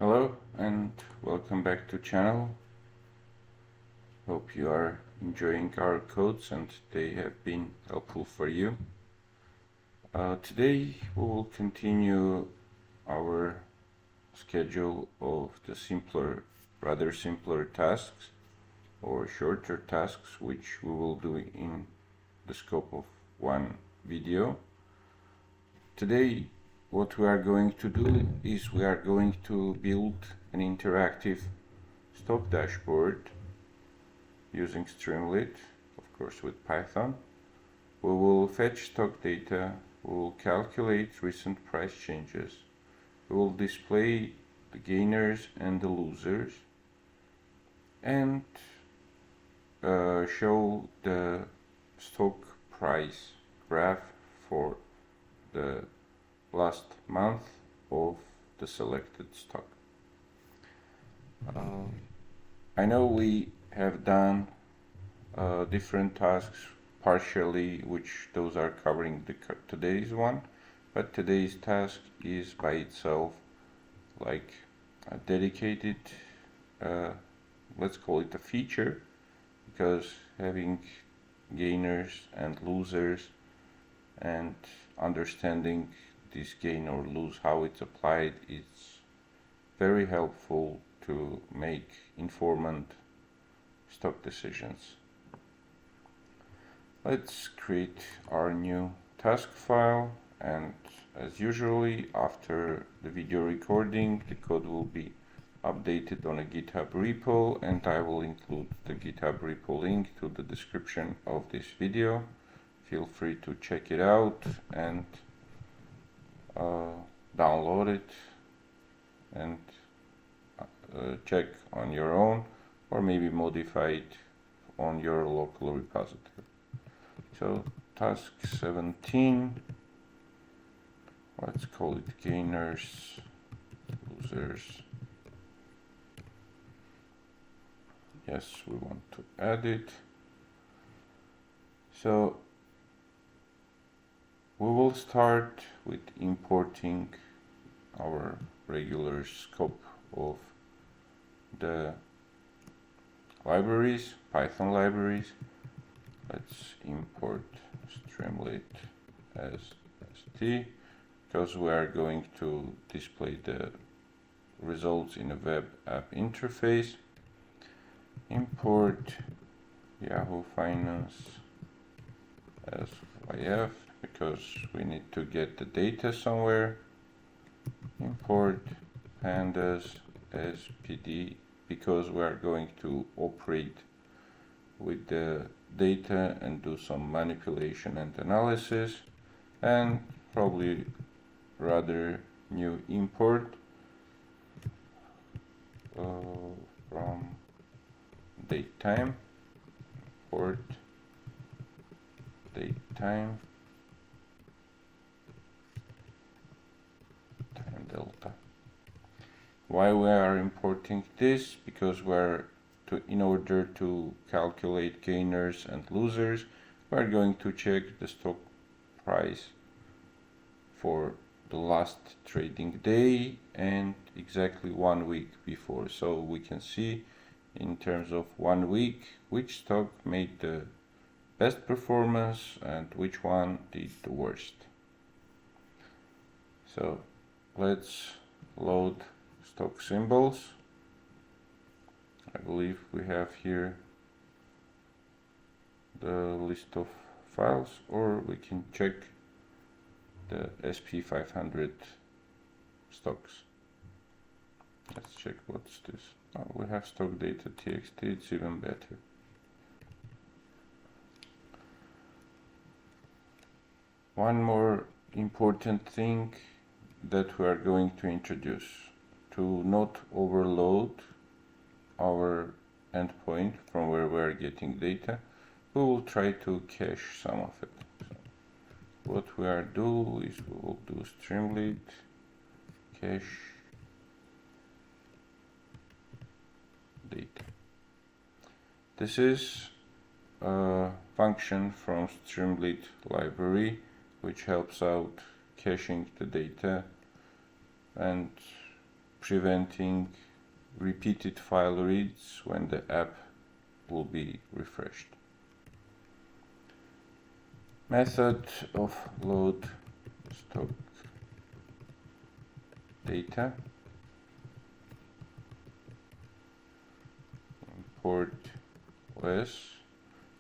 Hello and welcome back to channel. Hope you are enjoying our codes and they have been helpful for you. Today we will continue our schedule of the rather simpler tasks or shorter tasks, which we will do in the scope of one video. Today what we are going to do is we are going to build an interactive stock dashboard using Streamlit, of course with Python. We will fetch stock data, we will calculate recent price changes, we will display the gainers and the losers, and show the stock price graph for the last month of the selected stock. I know we have done different tasks partially, which those are covering today's one, but today's task is by itself like a dedicated, let's call it a feature, because having gainers and losers and understanding this gain or lose, how it's applied, is very helpful to make informed stock decisions. Let's create our new task file, and as usually after the video recording the code will be updated on a GitHub repo, and I will include the GitHub repo link to the description of this video. Feel free to check it out and download it and check on your own, or maybe modify it on your local repository. So task 17, let's call it gainers, losers. Yes, we want to add it. So we will start with importing our regular scope of the libraries, Python libraries. Let's import Streamlit as st, because we are going to display the results in a web app interface. Import yfinance as yf, because we need to get the data somewhere. Import pandas as pd, because we are going to operate with the data and do some manipulation and analysis. And probably rather new import from datetime, import datetime time delta. Why we are importing this? Because in order to calculate gainers and losers, we're going to check the stock price for the last trading day and exactly 1 week before, so we can see in terms of 1 week which stock made the best performance and which one did the worst. So let's load stock symbols. I believe we have here the list of files, or we can check the SP500 stocks. Let's check what's this. Oh, we have stock data txt, it's even better. One more important thing that we are going to introduce, to not overload our endpoint from where we are getting data, we will try to cache some of it. So what we are do is we will do Streamlit cache data. This is a function from Streamlit library which helps out caching the data, and preventing repeated file reads when the app will be refreshed. Method of load stock data. Import OS.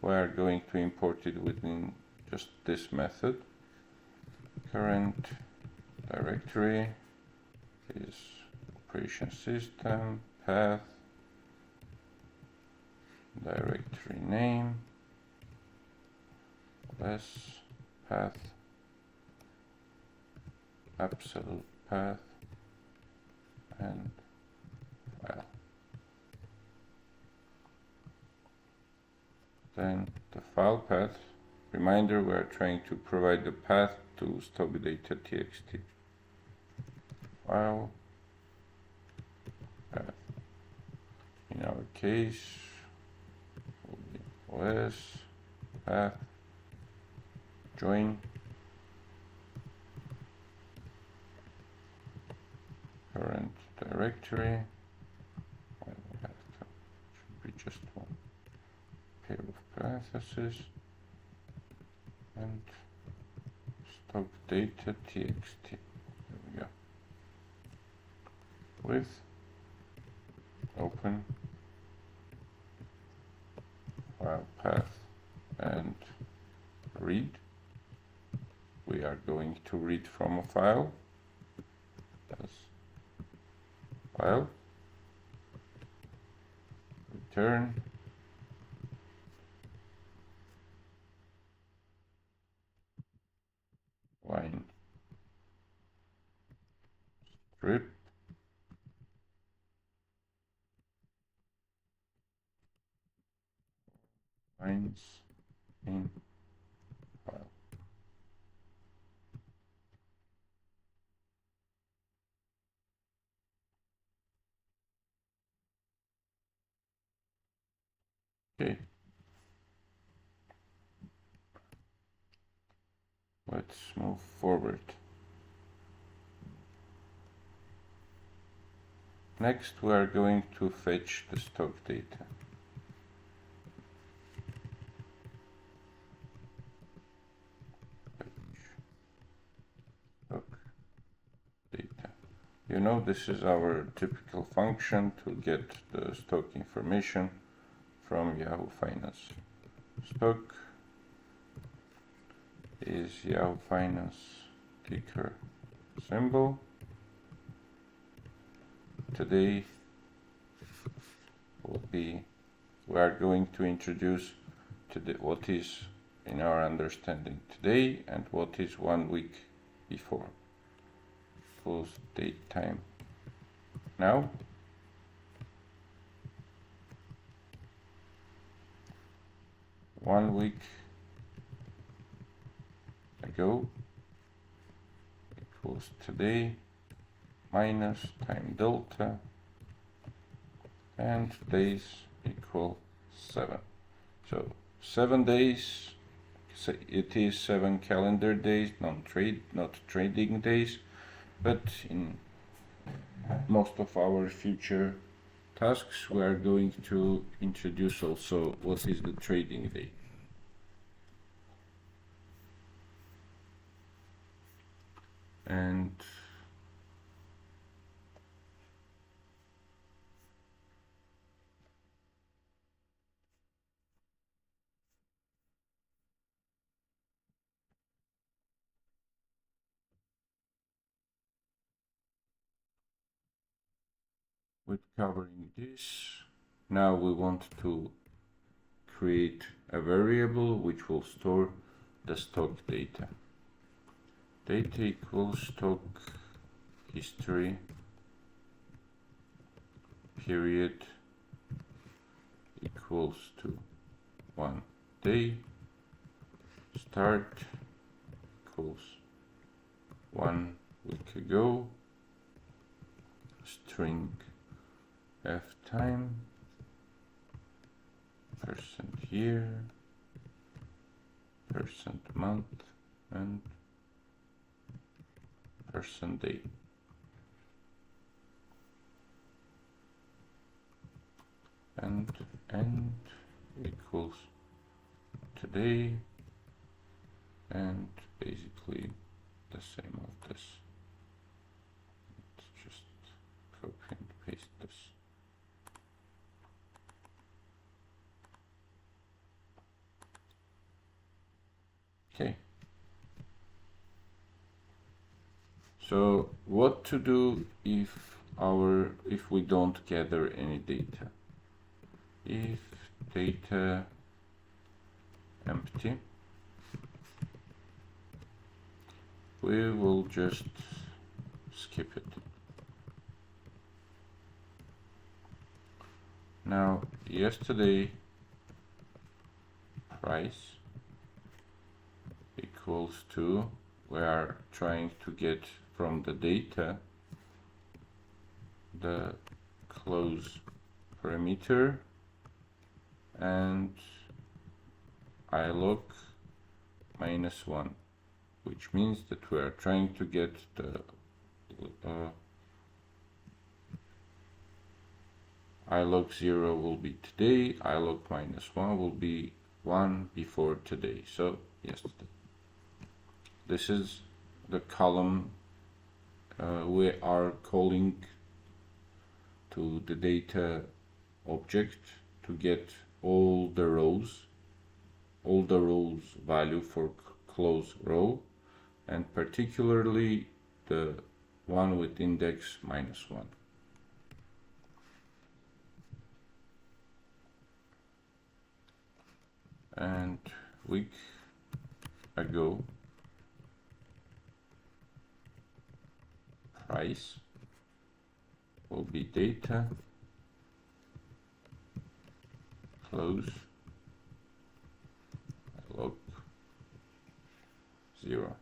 We are going to import it within just this method. Current directory is operation system, path, directory name, OS, path, absolute path, and file. Then the file path. Reminder, we are trying to provide the path to stock data txt. File path. In our case, will be OS path join current directory. Should be just one pair of parentheses and stock data txt. There we go. With open file path and read. We are going to read from a file as file, return, line strip, lines in file. Okay. Let's move forward. Next, we are going to fetch the stock data. Fetch stock data. You know, this is our typical function to get the stock information from Yahoo Finance. Stock is Yahoo Finance ticker symbol. Today we are going to introduce what is in our understanding today and what is 1 week before. Close date time now. One week ago equals today minus time delta and days equal 7. So 7 days, so it is 7 calendar days, not trading days, but in most of our future tasks we are going to introduce also what is the trading day. And with covering this, now we want to create a variable which will store the stock data. Data equals stock history period equals to 1 day, start equals 1 week ago, string f time, %year, %month, and %day. and end equals today, and basically the same of this. Let's just copy and paste this. Okay. So what to do if we don't gather any data? If data empty, we will just skip it. Now, yesterday price equals to, we are trying to get from the data the close parameter and ilog -1, which means that we are trying to get the ilog 0 will be today, ilog -1 will be 1 before today, so yesterday. This is the column we are calling to the data object to get all the rows value for close row, and particularly the one with index -1. And week ago price will be data close log 0.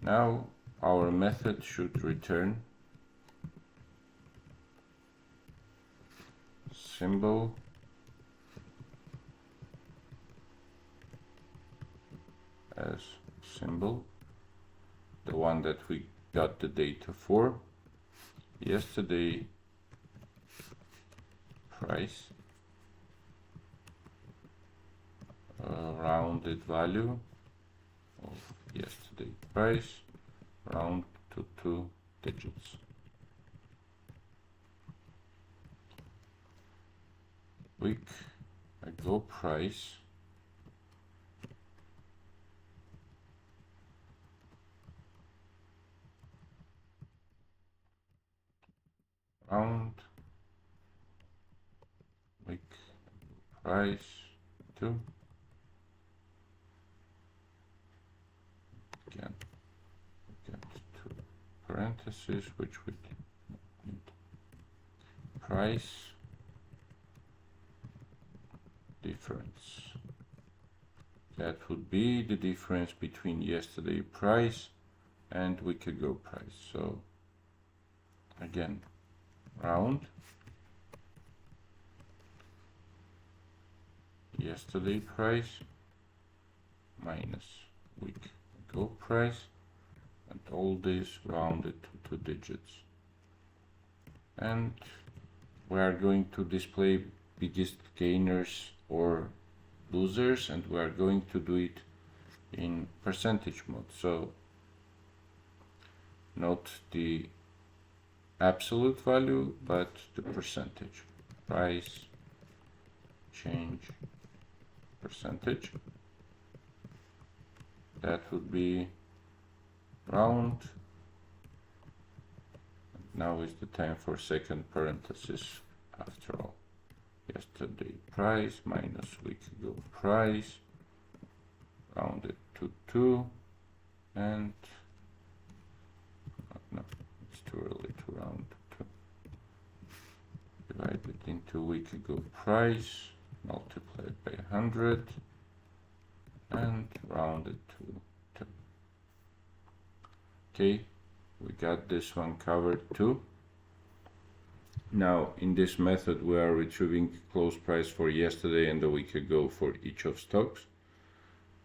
Now our method should return symbol as symbol, the one that we got the data for, yesterday price, rounded value of yesterday price, round to 2 digits. Week ago price round week price 2 again, get 2 parentheses, which we need price difference. That would be the difference between yesterday price and week ago price. So again, round yesterday price minus week ago price, and all this rounded to 2 digits. And we are going to display biggest gainers or losers, and we are going to do it in percentage mode. So not the absolute value, but the percentage. Price change percentage. That would be round. Now is the time for second parenthesis after all. Yesterday price minus week ago price, rounded to 2, and no, it's too early to round to 2. Divided into week ago price, multiplied by 100, and rounded to 2. Okay, we got this one covered too. Now in this method we are retrieving close price for yesterday and a week ago for each of stocks.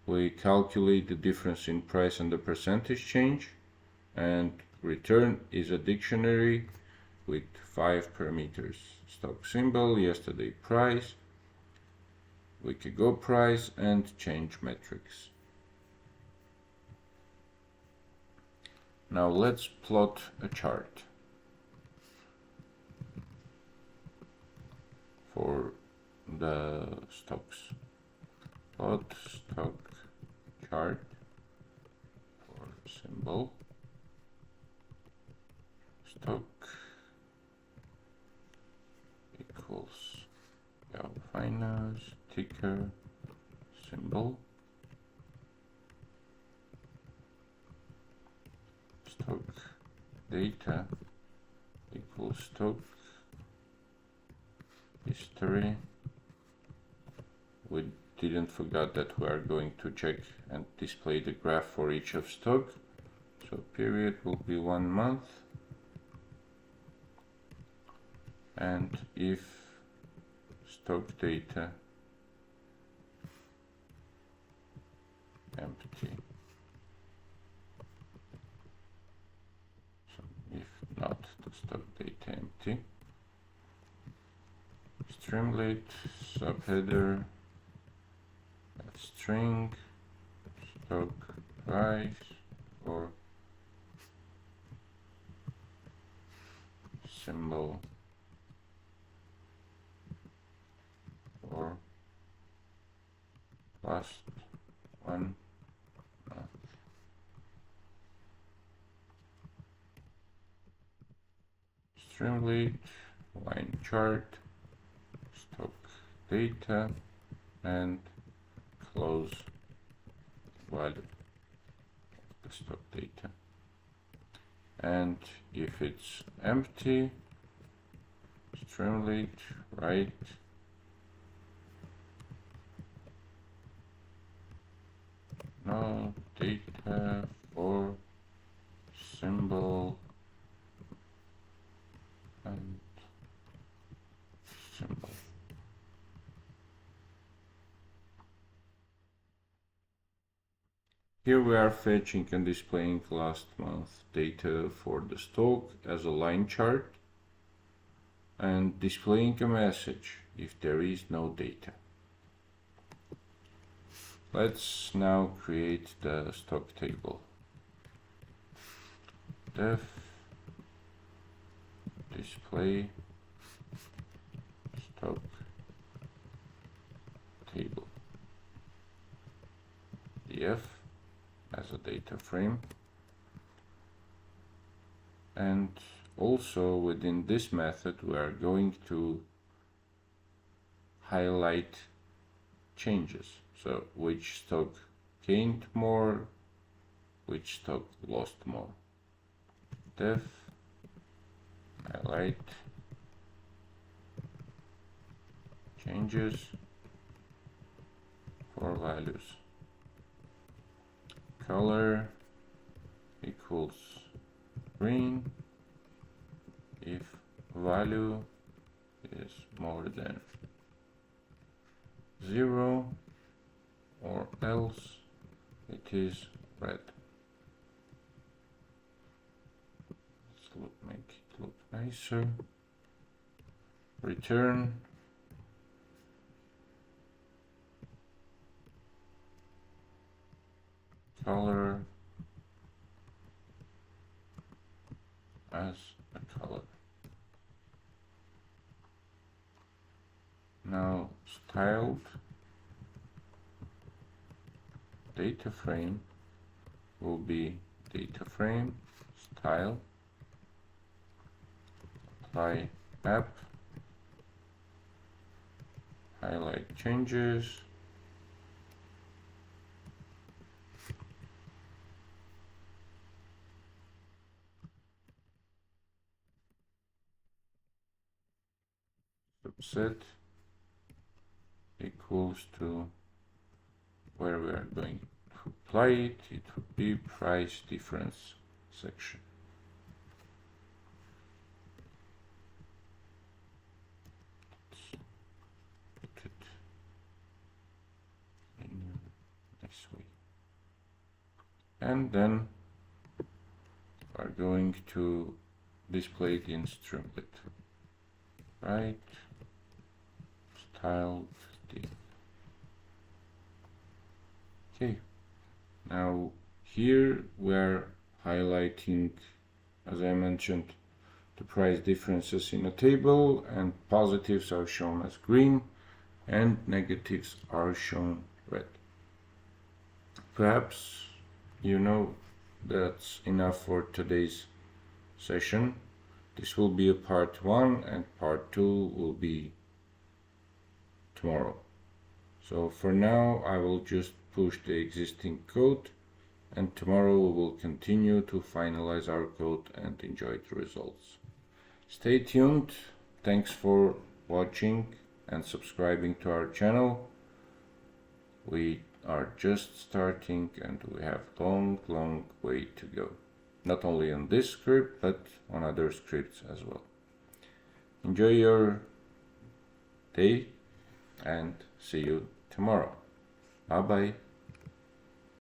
We calculate the difference in price and the percentage change, and return is a dictionary with 5 parameters: stock symbol, yesterday price, week ago price, and change metrics. Now let's plot a chart for the stocks. Plot stock chart for symbol, stock equals yfinance, ticker, symbol, stock data equals stock history. We didn't forget that we are going to check and display the graph for each of stock. So period will be 1 month. And if stock data empty, so if not the stock data empty, Streamlit subheader string stock price or symbol or last 1 month. Streamlit line chart, stock data, and close value of the stock data. And if it's empty, Streamlit write no data for symbol and symbol. Here we are fetching and displaying last month data for the stock as a line chart and displaying a message if there is no data. Let's now create the stock table. Def display stock table. Df as a data frame, and also within this method we are going to highlight changes. So which stock gained more, which stock lost more. Def highlight changes for values. Color equals green if value is more than 0, or else it is red. Let's make it look nicer. Return color as a color. Now styled data frame will be data frame style, apply app, highlight changes, subset equals to where we are going to apply it. It would be price difference section. Let's put it in this way. And then we are going to displayed in Streamlit. Right, styled div. Okay, now here we're highlighting, as I mentioned, the price differences in a table, and positives are shown as green and negatives are shown red. Perhaps you know that's enough for today's session. This will be a part 1 and part 2 will be tomorrow. So for now I will just push the existing code, and tomorrow we will continue to finalize our code and enjoy the results. Stay tuned. Thanks for watching and subscribing to our channel. We are just starting and we have long way to go. Not only on this script, but on other scripts as well. Enjoy your day and see you tomorrow. Bye bye.